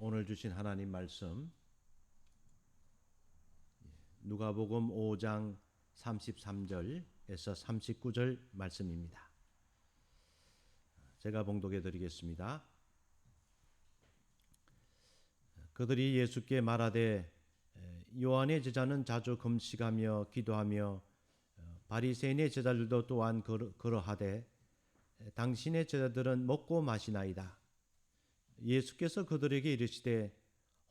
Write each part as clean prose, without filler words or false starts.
오늘 주신 하나님 말씀 누가복음 5장 33절에서 39절 말씀입니다. 제가 봉독해 드리겠습니다. 그들이 예수께 말하되 요한의 제자는 자주 금식하며 기도하며 바리새인의 제자들도 또한 그러하되 당신의 제자들은 먹고 마시나이다. 예수께서 그들에게 이르시되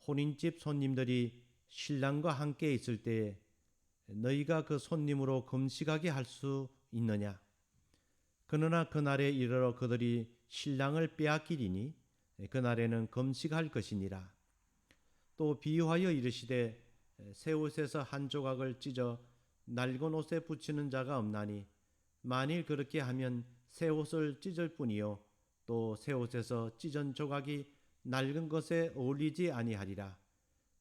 혼인집 손님들이 신랑과 함께 있을 때에 너희가 그 손님으로 금식하게 할 수 있느냐? 그러나 그날에 이르러 그들이 신랑을 빼앗기리니 그날에는 금식할 것이니라. 또 비유하여 이르시되 새 옷에서 한 조각을 찢어 낡은 옷에 붙이는 자가 없나니 만일 그렇게 하면 새 옷을 찢을 뿐이요 또 새 옷에서 찢은 조각이 낡은 것에 어울리지 아니하리라.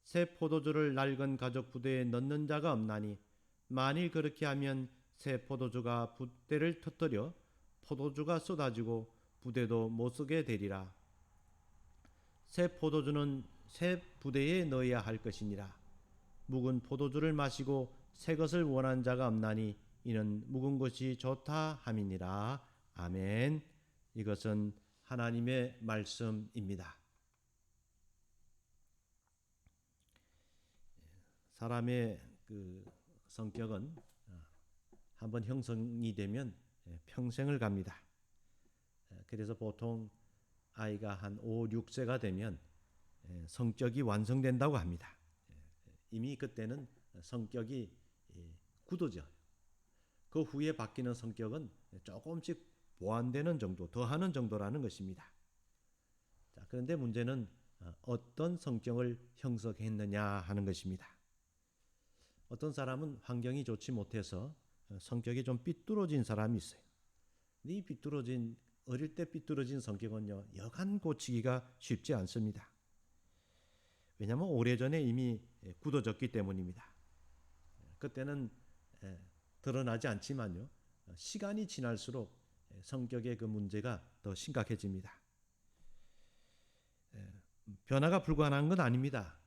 새 포도주를 낡은 가죽 부대에 넣는 자가 없나니 만일 그렇게 하면 새 포도주가 부대를 터뜨려 포도주가 쏟아지고 부대도 못 쓰게 되리라. 새 포도주는 새 부대에 넣어야 할 것이니라. 묵은 포도주를 마시고 새 것을 원하는 자가 없나니 이는 묵은 것이 좋다 함이니라. 아멘. 이것은 하나님의 말씀입니다. 사람의 그 성격은 한번 형성이 되면 평생을 갑니다. 그래서 보통 아이가 한 5, 6세가 되면 성격이 완성된다고 합니다. 이미 그때는 성격이 굳어져요. 그 후에 바뀌는 성격은 조금씩 보완되는 정도, 더하는 정도라는 것입니다. 자, 그런데 문제는 어떤 성격을 형성했느냐 하는 것입니다. 어떤 사람은 환경이 좋지 못해서 성격이 좀 삐뚤어진 사람이 있어요. 근데 이 어릴 때 삐뚤어진 성격은요, 여간 고치기가 쉽지 않습니다. 왜냐하면 오래전에 이미 굳어졌기 때문입니다. 그때는 드러나지 않지만요, 시간이 지날수록 성격의 그 문제가 더 심각해집니다. 변화가 불가능한 건 아닙니다.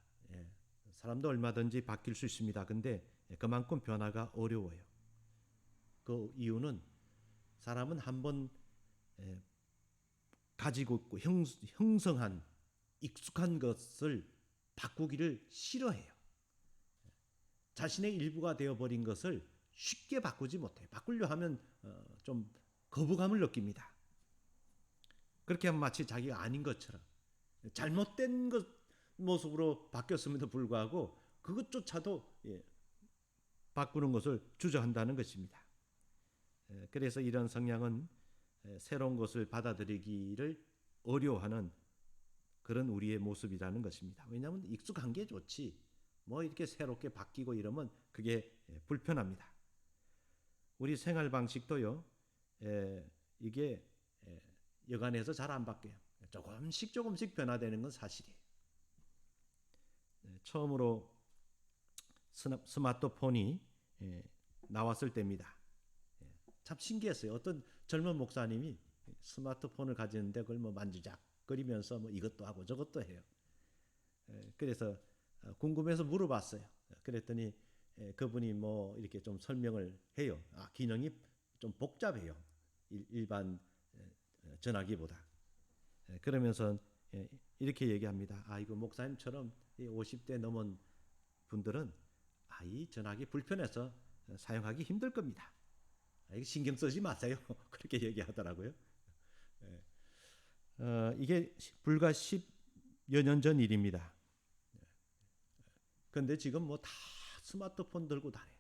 사람도 얼마든지 바뀔 수 있습니다. 근데 그만큼 변화가 어려워요. 그 이유는 사람은 한번 가지고 있고 형성한 익숙한 것을 바꾸기를 싫어해요. 자신의 일부가 되어버린 것을 쉽게 바꾸지 못해요. 바꾸려 하면 좀 거부감을 느낍니다. 그렇게 하면 마치 자기가 아닌 것처럼 잘못된 모습으로 바뀌었음에도 불구하고 그것조차도 바꾸는 것을 주저한다는 것입니다. 그래서 이런 성향은 새로운 것을 받아들이기를 어려워하는 그런 우리의 모습이라는 것입니다. 왜냐하면 익숙한 게 좋지 뭐 이렇게 새롭게 바뀌고 이러면 그게 불편합니다. 우리 생활 방식도요, 이게 여간해서 잘 안 바뀌어요. 조금씩 변화되는 건 사실이에요. 처음으로 스마트폰이 나왔을 때입니다. 참 신기했어요. 어떤 젊은 목사님이 스마트폰을 가지는데 그걸 뭐 만지작거리면서 뭐 이것도 하고 저것도 해요. 그래서 궁금해서 물어봤어요. 그랬더니 그분이 뭐 이렇게 좀 설명을 해요. 기능이 좀 복잡해요. 일반 전화기보다. 그러면서 이렇게 얘기합니다. 이거 목사님처럼 50대 넘은 분들은 이 전화기 불편해서 사용하기 힘들 겁니다. 이거 신경 쓰지 마세요. 그렇게 얘기하더라고요. 이게 불과 10여 년 전 일입니다. 그런데 지금 뭐 다 스마트폰 들고 다녀요.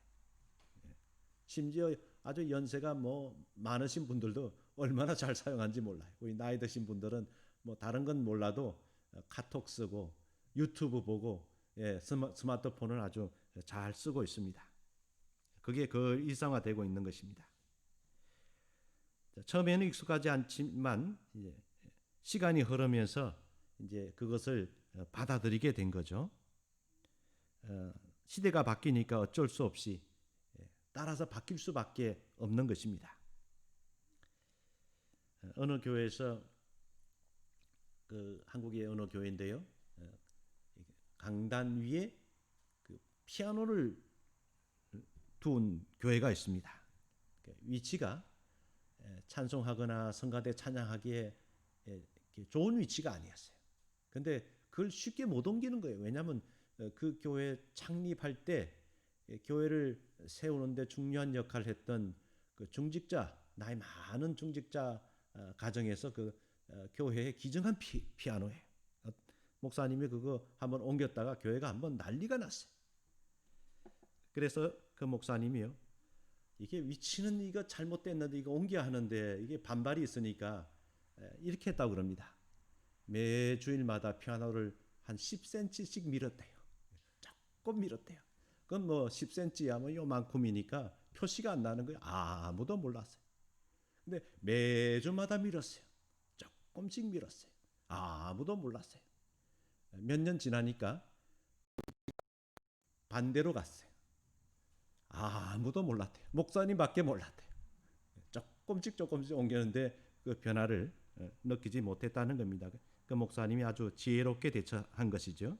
심지어 아주 연세가 뭐 많으신 분들도 얼마나 잘 사용하는지 몰라요. 우리 나이 드신 분들은 뭐 다른 건 몰라도 카톡 쓰고 유튜브 보고 스마트폰을 아주 잘 쓰고 있습니다. 그게 그 일상화되고 있는 것입니다. 처음에는 익숙하지 않지만 이제 시간이 흐르면서 이제 그것을 받아들이게 된 거죠. 시대가 바뀌니까 어쩔 수 없이 따라서 바뀔 수밖에 없는 것입니다. 어느 교회에서 그 한국의 어느 교회인데요. 강단 위에 그 피아노를 둔 교회가 있습니다. 위치가 찬송하거나 성가대 찬양하기에 좋은 위치가 아니었어요. 근데 그걸 쉽게 못 옮기는 거예요. 왜냐하면 그 교회 창립할 때 교회를 세우는데 중요한 역할을 했던 그 중직자, 나이 많은 중직자 가정에서 그 교회에 기증한 피아노예요. 목사님이 그거 한번 옮겼다가 교회가 한번 난리가 났어요. 그래서 그 목사님이요, 이게 위치는 이거 잘못됐는데 이거 옮겨야 하는데 이게 반발이 있으니까 이렇게 했다고 그럽니다. 매 주일마다 피아노를 한 10cm씩 밀었대요. 조금 밀었대요. 그건 뭐 10cm야 뭐 요만큼이니까 표시가 안 나는 거예요. 아무도 몰랐어요. 근데 매주마다 밀었어요. 조금씩 밀었어요. 아무도 몰랐어요. 몇 년 지나니까 반대로 갔어요. 아무도 몰랐대요. 목사님밖에 몰랐대요. 조금씩 옮기는데 그 변화를 느끼지 못했다는 겁니다. 그 목사님이 아주 지혜롭게 대처한 것이죠.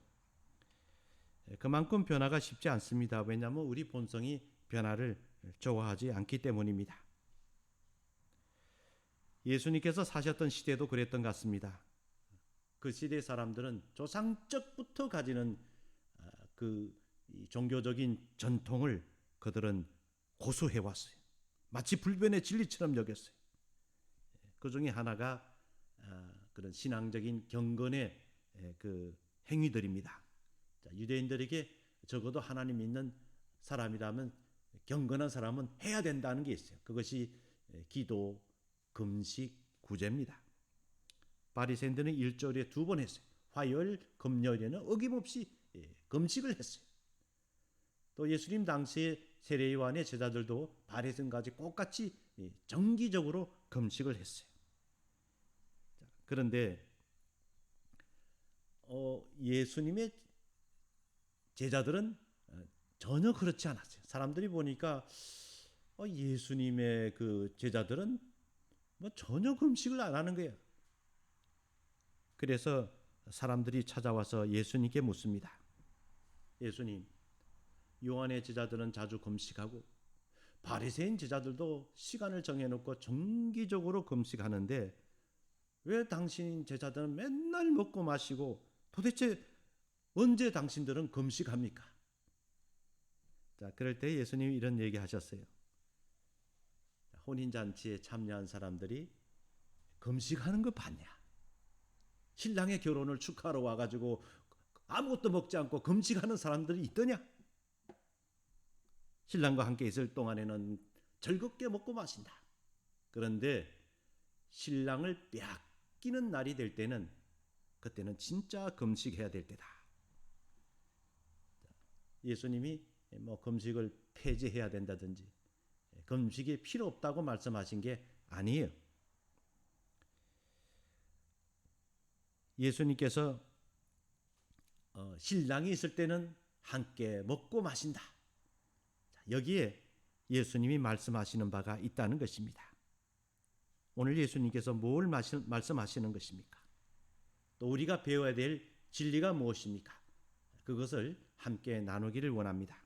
그만큼 변화가 쉽지 않습니다. 왜냐하면 우리 본성이 변화를 좋아하지 않기 때문입니다. 예수님께서 사셨던 시대도 그랬던 것 같습니다. 그 시대 사람들은 조상적부터 가지는 그 종교적인 전통을 그들은 고수해 왔어요. 마치 불변의 진리처럼 여겼어요. 그 중에 하나가 그런 신앙적인 경건의 그 행위들입니다. 유대인들에게 적어도 하나님 믿는 사람이라면 경건한 사람은 해야 된다는 게 있어요. 그것이 기도, 금식, 구제입니다. 바리새인들은 일주일에 2번 했어요. 화요일, 금요일에는 어김없이 금식을 했어요. 또 예수님 당시에 세례 요한의 제자들도 바리새인까지 똑같이 정기적으로 금식을 했어요. 그런데 예수님의 제자들은 전혀 그렇지 않았어요. 사람들이 보니까 예수님의 그 제자들은 뭐 전혀 금식을 안 하는 거예요. 그래서 사람들이 찾아와서 예수님께 묻습니다. 예수님, 요한의 제자들은 자주 금식하고 바리새인 제자들도 시간을 정해놓고 정기적으로 금식하는데 왜 당신 제자들은 맨날 먹고 마시고 도대체 언제 당신들은 금식합니까? 자, 그럴 때 예수님이 이런 얘기 하셨어요. 혼인잔치에 참여한 사람들이 금식하는 거 봤냐? 신랑의 결혼을 축하하러 와가지고 아무것도 먹지 않고 금식하는 사람들이 있더냐? 신랑과 함께 있을 동안에는 즐겁게 먹고 마신다. 그런데 신랑을 빼앗기는 날이 될 때는 그때는 진짜 금식해야 될 때다. 예수님이 뭐 금식을 폐지해야 된다든지 금식이 필요 없다고 말씀하신 게 아니에요. 예수님께서 신랑이 있을 때는 함께 먹고 마신다. 여기에 예수님이 말씀하시는 바가 있다는 것입니다. 오늘 예수님께서 뭘 말씀하시는 것입니까? 또 우리가 배워야 될 진리가 무엇입니까? 그것을 함께 나누기를 원합니다.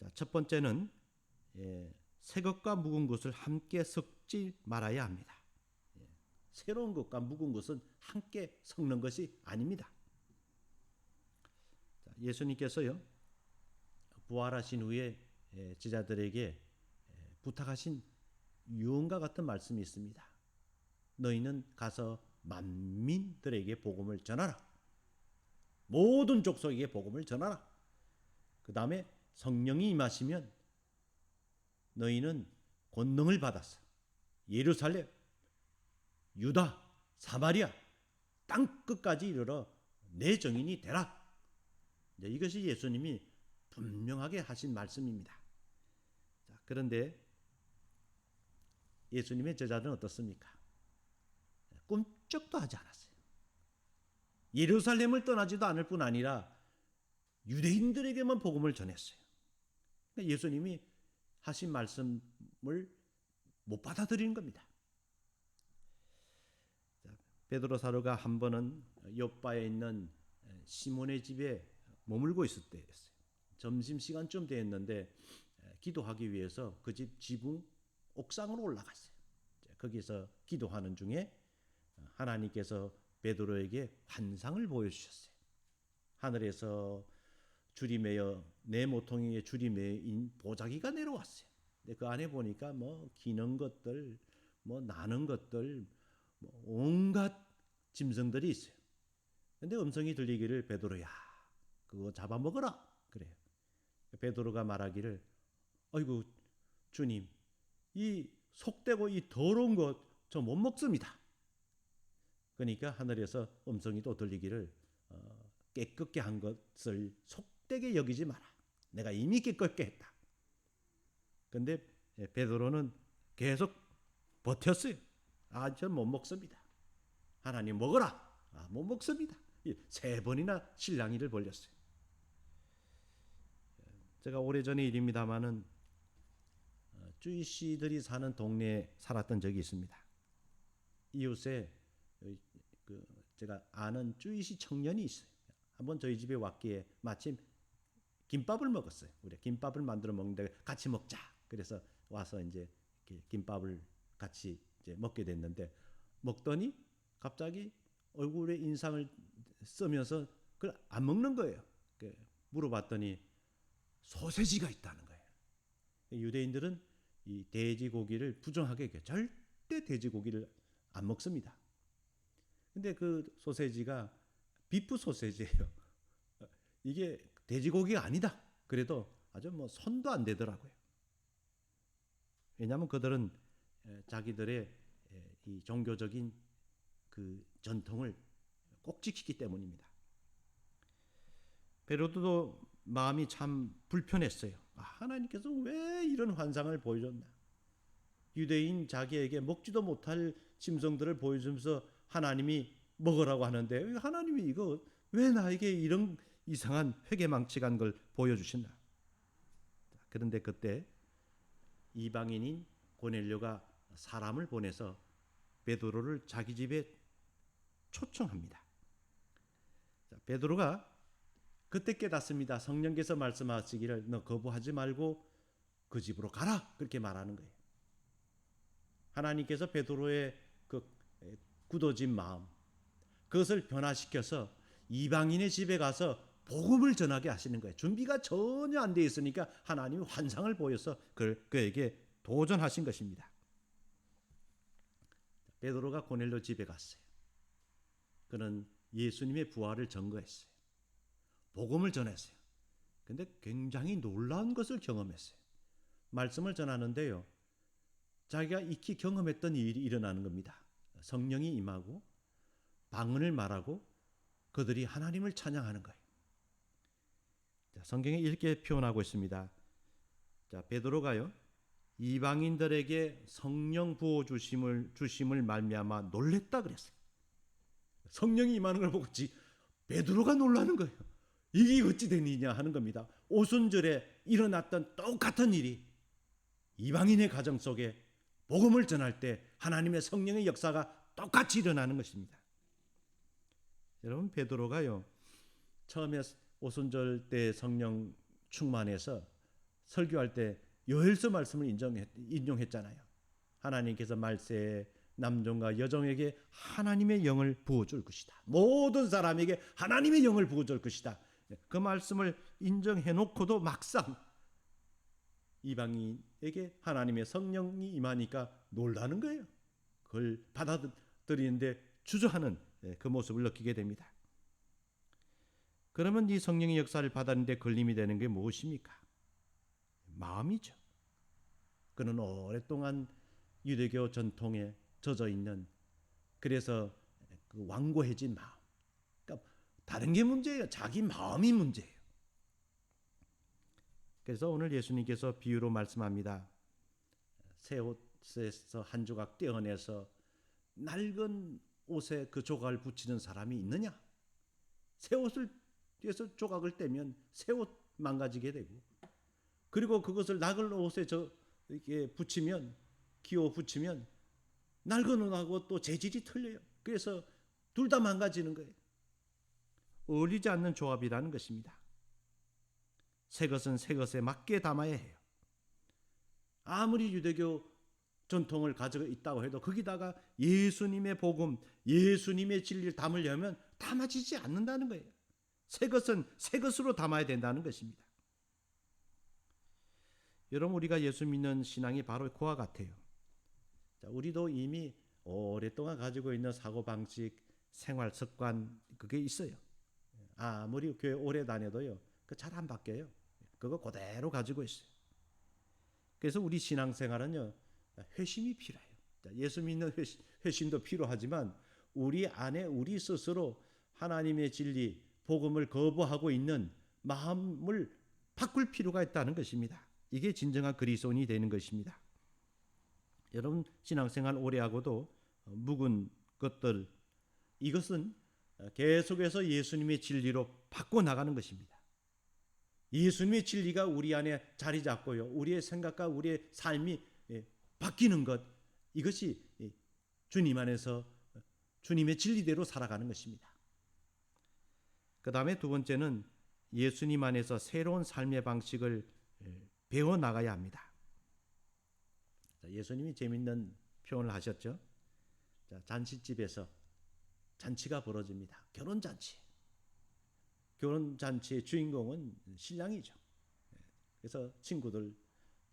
자, 첫 번째는 새 것과 묵은 것을 함께 섞지 말아야 합니다. 새로운 것과 묵은 것은 함께 섞는 것이 아닙니다. 자, 예수님께서요 부활하신 후에 제자들에게 부탁하신 유언과 같은 말씀이 있습니다. 너희는 가서 만민들에게 복음을 전하라. 모든 족속에게 복음을 전하라. 그 다음에 성령이 임하시면 너희는 권능을 받았어. 예루살렘, 유다, 사마리아, 땅 끝까지 이르러 내 증인이 되라. 이것이 예수님이 분명하게 하신 말씀입니다. 자, 그런데 예수님의 제자들은 어떻습니까? 꿈쩍도 하지 않았어요. 예루살렘을 떠나지도 않을 뿐 아니라 유대인들에게만 복음을 전했어요. 예수님이 하신 말씀을 못 받아들이는 겁니다. 베드로 사도가 한 번은 요바에 있는 시몬의 집에 머물고 있을 때였어요. 점심시간쯤 되었는데 기도하기 위해서 그 집 지붕 옥상으로 올라갔어요. 거기서 기도하는 중에 하나님께서 베드로에게 환상을 보여주셨어요. 하늘에서 줄이 매여 네 모퉁이에 줄이 매인 보자기가 내려왔어요. 근데 그 안에 보니까 뭐 기는 것들, 뭐 나는 것들, 뭐 온갖 짐승들이 있어요. 근데 음성이 들리기를 베드로야, 그거 잡아먹어라. 그래요. 베드로가 말하기를 아이고 주님, 이 속되고 이 더러운 것 저 못 먹습니다. 그러니까 하늘에서 음성이 또 들리기를 깨끗게 한 것을 속되게 여기지 마라. 내가 이미 깨끗게 했다. 근데 베드로는 계속 버텼어요. 전 못 먹습니다. 하나님 먹어라. 못 먹습니다. 3번이나 실랑이를 벌렸어요. 제가 오래전의 일입니다마는 주이씨들이 사는 동네에 살았던 적이 있습니다. 이웃에 제가 아는 주이씨 청년이 있어요. 한번 저희 집에 왔기에 마침 김밥을 먹었어요. 우리 김밥을 만들어 먹는데 같이 먹자. 그래서 와서 이제 김밥을 같이 이제 먹게 됐는데 먹더니 갑자기 얼굴에 인상을 쓰면서 그걸 안 먹는 거예요. 물어봤더니 소세지가 있다는 거예요. 유대인들은 이 돼지고기를 부정하게 여겨요. 절대 돼지고기를 안 먹습니다. 근데 그 소세지가 비프 소세지예요. 이게 돼지고기가 아니다. 그래도 아주 뭐 손도 안 대더라고요. 왜냐하면 그들은 자기들의 이 종교적인 그 전통을 꼭 지키기 때문입니다. 베드로도 마음이 참 불편했어요. 하나님께서 왜 이런 환상을 보여줬나? 유대인 자기에게 먹지도 못할 짐승들을 보여주면서 하나님이 먹으라고 하는데 하나님이 이거 왜 나에게 이런 이상한 회개망측한 걸 보여주신다? 그런데 그때 이방인인 고넬료가 사람을 보내서 베드로를 자기 집에 초청합니다. 베드로가 그때 깨닫습니다. 성령께서 말씀하시기를 너 거부하지 말고 그 집으로 가라. 그렇게 말하는 거예요. 하나님께서 베드로의 그 굳어진 마음, 그것을 변화시켜서 이방인의 집에 가서 복음을 전하게 하시는 거예요. 준비가 전혀 안 돼 있으니까 하나님이 환상을 보여서 그에게 도전하신 것입니다. 베드로가 고넬료 집에 갔어요. 그는 예수님의 부활을 증거했어요. 복음을 전했어요. 근데 굉장히 놀라운 것을 경험했어요. 말씀을 전하는데요. 자기가 익히 경험했던 일이 일어나는 겁니다. 성령이 임하고 방언을 말하고 그들이 하나님을 찬양하는 거예요. 성경에 이렇게 표현하고 있습니다. 베드로가요. 이방인들에게 성령 부어 주심을 말미암아 놀랬다 그랬어요. 성령이 임하는 걸 보고 베드로가 놀라는 거예요. 이게 어찌 된 일이냐 하는 겁니다. 오순절에 일어났던 똑같은 일이 이방인의 가정 속에 복음을 전할 때 하나님의 성령의 역사가 똑같이 일어나는 것입니다. 여러분 베드로가요. 처음에 오순절 때 성령 충만해서 설교할 때 요엘서 말씀을 인용했잖아요. 하나님께서 말세에 남종과 여종에게 하나님의 영을 부어줄 것이다. 모든 사람에게 하나님의 영을 부어줄 것이다. 그 말씀을 인정해놓고도 막상 이방인에게 하나님의 성령이 임하니까 놀라는 거예요. 그걸 받아들이는데 주저하는 그 모습을 느끼게 됩니다. 그러면 이 성령의 역사를 받았는데 걸림이 되는 게 무엇입니까? 마음이죠. 그는 오랫동안 유대교 전통에 젖어 있는, 그래서 그 완고해진 마음. 그러니까 다른 게 문제예요. 자기 마음이 문제예요. 그래서 오늘 예수님께서 비유로 말씀합니다. 새 옷에서 한 조각 떼어내서 낡은 옷에 그 조각을 붙이는 사람이 있느냐? 새 옷을 떼서 조각을 떼면 새 옷 망가지게 되고, 그리고 그것을 낡은 옷에 이렇게 붙이면, 기어 붙이면 낡은 옷하고 또 재질이 틀려요. 그래서 둘 다 망가지는 거예요. 어울리지 않는 조합이라는 것입니다. 새 것은 새 것에 맞게 담아야 해요. 아무리 유대교 전통을 가지고 있다고 해도 거기다가 예수님의 복음, 예수님의 진리를 담으려면 담아지지 않는다는 거예요. 새 것은 새 것으로 담아야 된다는 것입니다. 여러분, 우리가 예수 믿는 신앙이 바로 그와 같아요. 자, 우리도 이미 오랫동안 가지고 있는 사고방식, 생활 습관 그게 있어요. 아무리 교회 오래 다녀도요, 그 잘 안 바뀌어요. 그거 그대로 가지고 있어요. 그래서 우리 신앙생활은요, 회심이 필요해요. 자, 예수 믿는 회심도 필요하지만 우리 안에 우리 스스로 하나님의 진리, 복음을 거부하고 있는 마음을 바꿀 필요가 있다는 것입니다. 이게 진정한 그리스도인이 되는 것입니다. 여러분, 신앙생활 오래 하고도 묵은 것들, 이것은 계속해서 예수님의 진리로 바꿔나가는 것입니다. 예수님의 진리가 우리 안에 자리 잡고요, 우리의 생각과 우리의 삶이 바뀌는 것, 이것이 주님 안에서 주님의 진리대로 살아가는 것입니다. 그 다음에 두 번째는 예수님 안에서 새로운 삶의 방식을 배워나가야 합니다. 예수님이 재밌는 표현을 하셨죠. 잔치집에서 잔치가 벌어집니다. 결혼잔치. 결혼잔치의 주인공은 신랑이죠. 그래서 친구들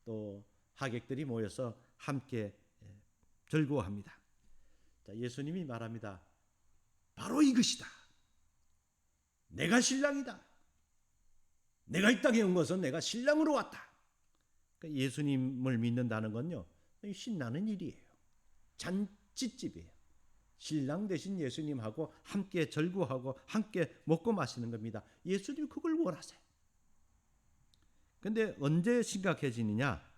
또 하객들이 모여서 함께 즐거워합니다. 예수님이 말합니다. 바로 이것이다. 내가 신랑이다. 내가 이 땅에 온 것은 내가 신랑으로 왔다. 그러니까 예수님을 믿는다는 건요, 신나는 일이에요. 잔치집이에요. 신랑 대신 예수님하고 함께 즐거워하고 함께 먹고 마시는 겁니다. 예수님 그걸 원하세요. 그런데 언제 심각해지느냐?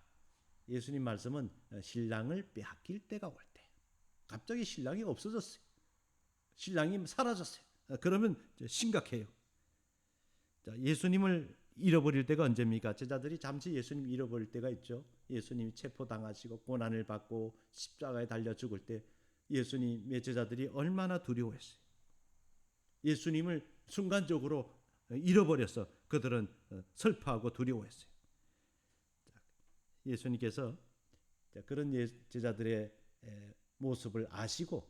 예수님 말씀은 신랑을 빼앗길 때가 올 때. 갑자기 신랑이 없어졌어요. 신랑이 사라졌어요. 그러면 심각해요. 자, 예수님을 잃어버릴 때가 언제입니까? 제자들이 잠시 예수님 잃어버릴 때가 있죠. 예수님이 체포당하시고 고난을 받고 십자가에 달려 죽을 때 예수님의 제자들이 얼마나 두려워했어요. 예수님을 순간적으로 잃어버려서 그들은 슬퍼하고 두려워했어요. 예수님께서 그런 제자들의 모습을 아시고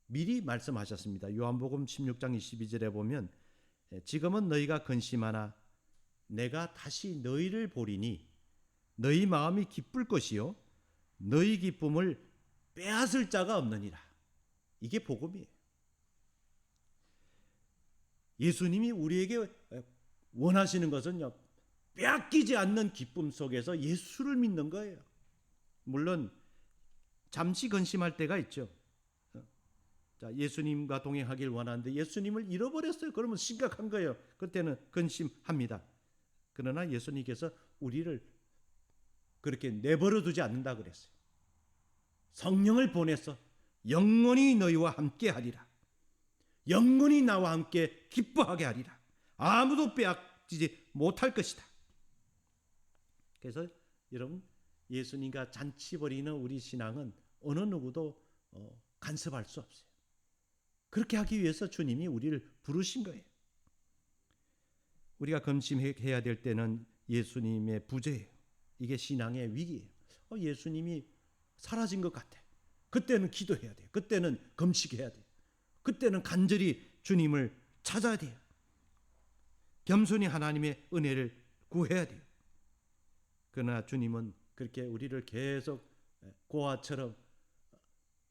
미리 말씀하셨습니다. 요한복음 16장 22절에 보면 지금은 너희가 근심하나 내가 다시 너희를 보리니 너희 마음이 기쁠 것이요 너희 기쁨을 빼앗을 자가 없느니라. 이게 복음이에요. 예수님이 우리에게 원하시는 것은요, 빼앗기지 않는 기쁨 속에서 예수를 믿는 거예요. 물론 잠시 근심할 때가 있죠. 자, 예수님과 동행하길 원하는데 예수님을 잃어버렸어요. 그러면 심각한 거예요. 그때는 근심합니다. 그러나 예수님께서 우리를 그렇게 내버려 두지 않는다 그랬어요. 성령을 보내서 영원히 너희와 함께 하리라. 영원히 나와 함께 기뻐하게 하리라. 아무도 빼앗기지 못할 것이다. 그래서 여러분, 예수님과 잔치 벌이는 우리 신앙은 어느 누구도 간섭할 수 없어요. 그렇게 하기 위해서 주님이 우리를 부르신 거예요. 우리가 근심해야 될 때는 예수님의 부재예요. 이게 신앙의 위기예요. 예수님이 사라진 것 같아. 그때는 기도해야 돼요. 그때는 금식해야 돼요. 그때는 간절히 주님을 찾아야 돼요. 겸손히 하나님의 은혜를 구해야 돼요. 그러나 주님은 그렇게 우리를 계속 고아처럼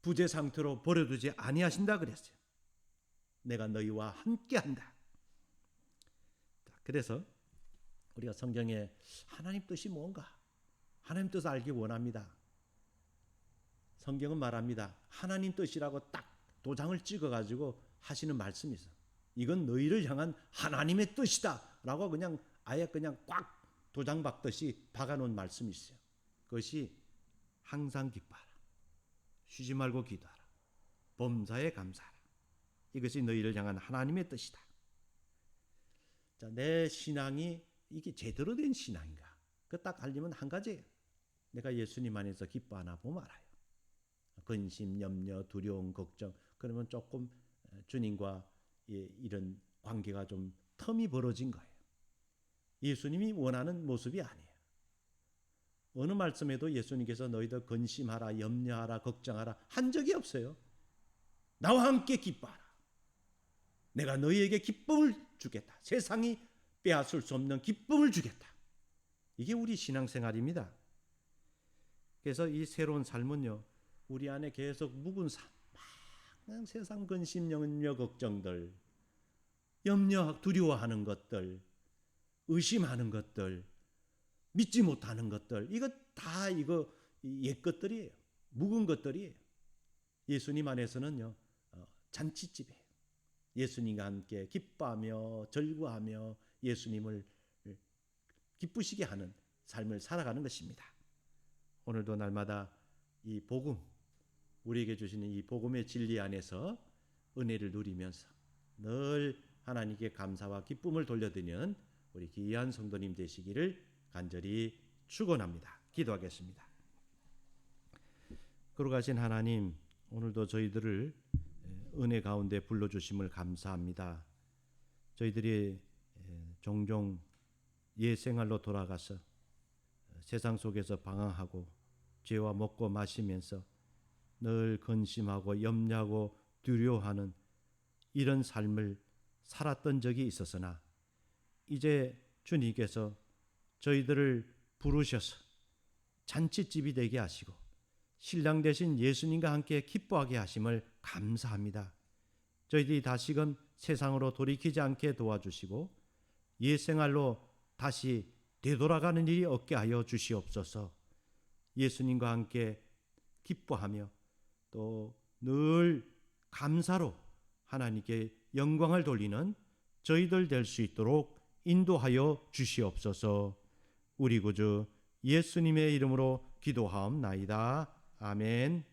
부재 상태로 버려두지 아니하신다 그랬어요. 내가 너희와 함께한다. 그래서 우리가 성경에 하나님 뜻이 뭔가, 하나님 뜻을 알기 원합니다. 성경은 말합니다. 하나님 뜻이라고 딱 도장을 찍어가지고 하시는 말씀이 있어요. 이건 너희를 향한 하나님의 뜻이다 라고 그냥 아예 그냥 꽉 도장 박듯이 박아놓은 말씀이 있어요. 그것이 항상 기뻐하라, 쉬지 말고 기도하라, 범사에 감사하라. 이것이 너희를 향한 하나님의 뜻이다. 자, 내 신앙이 이게 제대로 된 신앙인가? 그 딱 알리면 한 가지예요. 내가 예수님 안에서 기뻐하나 보면 알아요. 근심, 염려, 두려움, 걱정, 그러면 조금 주님과 이런 관계가 좀 텀이 벌어진 거예요. 예수님이 원하는 모습이 아니에요. 어느 말씀에도 예수님께서 너희들 근심하라, 염려하라, 걱정하라 한 적이 없어요. 나와 함께 기뻐하라. 내가 너희에게 기쁨을 주겠다. 세상이 빼앗을 수 없는 기쁨을 주겠다. 이게 우리 신앙생활입니다. 그래서 이 새로운 삶은요, 우리 안에 계속 묵은 삶, 막 세상 근심, 염려, 걱정들, 염려, 두려워하는 것들, 의심하는 것들, 믿지 못하는 것들, 이거 다 옛 것들이에요. 묵은 것들이에요. 예수님 안에서는요, 잔치집이에요. 예수님과 함께 기뻐하며 절구하며 예수님을 기쁘시게 하는 삶을 살아가는 것입니다. 오늘도 날마다 이 복음, 우리에게 주시는 이 복음의 진리 안에서 은혜를 누리면서 늘 하나님께 감사와 기쁨을 돌려드리는 우리 귀한 성도님 되시기를 간절히 축원합니다. 기도하겠습니다. 거룩하신 하나님, 오늘도 저희들을 은혜 가운데 불러주심을 감사합니다. 저희들이 종종 옛 생활로 돌아가서 세상 속에서 방황하고 죄와 먹고 마시면서 늘 근심하고 염려하고 두려워하는 이런 삶을 살았던 적이 있었으나 이제 주님께서 저희들을 부르셔서 잔치집이 되게 하시고 신랑 되신 예수님과 함께 기뻐하게 하심을 감사합니다. 저희들이 다시금 세상으로 돌이키지 않게 도와주시고 옛 생활로 다시 되돌아가는 일이 없게 하여 주시옵소서. 예수님과 함께 기뻐하며 또 늘 감사로 하나님께 영광을 돌리는 저희들 될 수 있도록 인도하여 주시옵소서. 우리 구주 예수님의 이름으로 기도하옵나이다. 아멘.